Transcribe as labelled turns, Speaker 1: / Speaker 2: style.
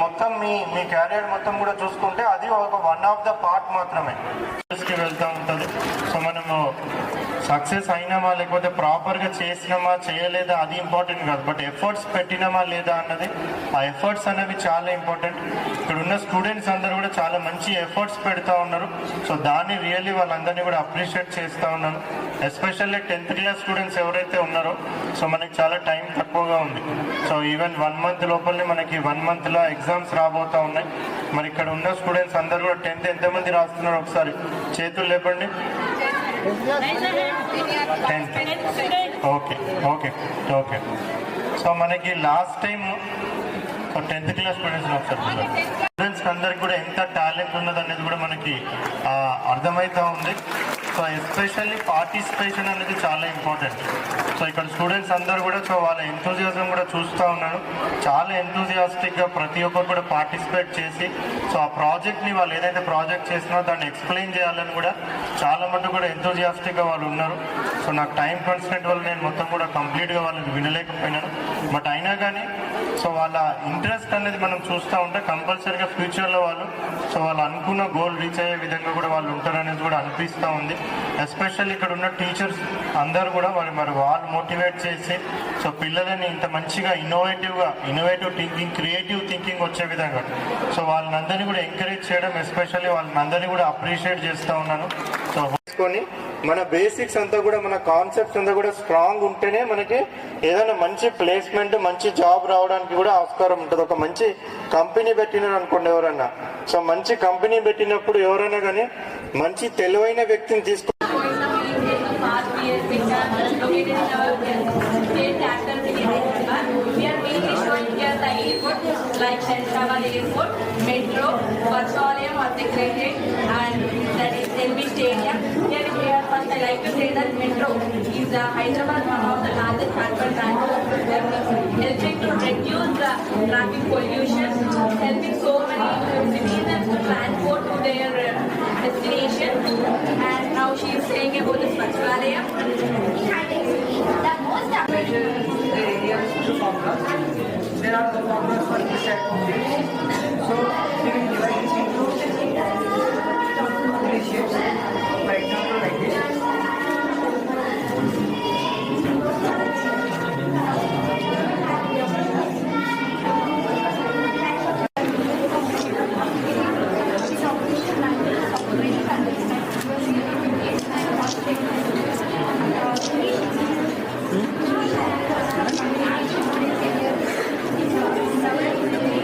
Speaker 1: మొత్తం మీ క్యారియర్ మొత్తం కూడా చూసుకుంటే అది ఒక వన్ ఆఫ్ ద పార్ట్ మాత్రమే వెళ్తూ ఉంటుంది. సో మనము సక్సెస్ అయినామా లేకపోతే ప్రాపర్గా చేసినామా చేయలేదా అది ఇంపార్టెంట్ కాదు, బట్ ఎఫర్ట్స్ పెట్టినామా లేదా అన్నది, ఆ ఎఫర్ట్స్ అనేవి చాలా ఇంపార్టెంట్. ఇక్కడ ఉన్న స్టూడెంట్స్ అందరూ కూడా చాలా మంచి ఎఫర్ట్స్ పెడతా ఉన్నారు. సో దాన్ని రియల్లీ వాళ్ళందరినీ కూడా అప్రిషియేట్ చేస్తూ ఉన్నాను. ఎస్పెషల్లీ 10th క్లాస్ స్టూడెంట్స్ ఎవరైతే ఉన్నారో, సో మనకి చాలా టైం తక్కువగా ఉంది. సో ఈవెన్ 1 month లోపలనే మనకి 1 monthలో ఎగ్జామ్స్ రాబోతూ ఉన్నాయి. మరి ఇక్కడ ఉన్న స్టూడెంట్స్ అందరూ కూడా 10th ఎంతమంది రాస్తున్నారు ఒకసారి చేతులు లేపండి. 10th. Okay okay okay. So మనకి last time 10th class students ఒకసారి స్టూడెంట్స్ అందరికి కూడా ఎంత టాలెంట్ ఉన్నది అనేది కూడా మనకి అర్థమవుతూ ఉంది. సో ఎస్పెషల్లీ పార్టిసిపేషన్ అనేది చాలా ఇంపార్టెంట్. సో ఇక్కడ స్టూడెంట్స్ అందరూ కూడా సో వాళ్ళ ఎంతూజియాజం కూడా చూస్తూ ఉన్నాను. చాలా ఎంతూజియాస్టిక్గా ప్రతి ఒక్కరు కూడా పార్టిసిపేట్ చేసి సో ఆ ప్రాజెక్ట్ని వాళ్ళు ఏదైతే ప్రాజెక్ట్ చేసినారో దాన్ని ఎక్స్ప్లెయిన్ చేయాలని కూడా చాలా మటుకు కూడా ఎంతూజియాస్టిక్గా వాళ్ళు ఉన్నారు. సో నాకు టైం కన్స్టెంట్ వల్ల నేను మొత్తం కూడా కంప్లీట్గా వాళ్ళని వినలేకపోయినాను. బట్ అయినా కానీ సో వాళ్ళ ఇంట్రెస్ట్ అనేది మనం చూస్తూ ఉంటే కంపల్సరీగా ఫ్యూచర్లో వాళ్ళు సో వాళ్ళు అనుకున్న గోల్ రీచ్ అయ్యే విధంగా కూడా వాళ్ళు ఉంటారనేది కూడా అనిపిస్తూ ఉంది. ఎస్పెషల్లీ ఇక్కడ ఉన్న టీచర్స్ అందరూ కూడా మరి వాళ్ళు మోటివేట్ చేసి సో పిల్లలని ఇంత మంచిగా ఇన్నోవేటివ్ థింకింగ్, క్రియేటివ్ థింకింగ్ వచ్చే విధంగా సో వాళ్ళందరినీ కూడా ఎంకరేజ్ చేయడం, ఎస్పెషల్లీ వాళ్ళందరినీ కూడా అప్రిషియేట్ చేస్తూ ఉన్నాను. సో తీసుకొని మన బేసిక్స్ అంతా కూడా మన కాన్సెప్ట్స్ అంతా కూడా స్ట్రాంగ్ ఉంటేనే మనకి ఏదైనా మంచి ప్లేస్మెంట్, మంచి జాబ్ రావడానికి కూడా ఆస్కారం ఉంటుంది. ఒక మంచి కంపెనీ పెట్టినారు అనుకోండి ఎవరన్నా, సో మంచి కంపెనీ పెట్టినప్పుడు ఎవరైనా కానీ మంచి తెలివైన వ్యక్తిని తీసుకు
Speaker 2: like Shahrabad Airport, Metro, Varsolium was created, and that is LB Stadium. Here first I like to say that Metro is Hyderabad, one of the largest urban transport systems, helping to reduce the traffic pollution, helping so many citizens to transport to their destination. And now she is saying about the Swachhalayam. The most
Speaker 3: there are the formulas for this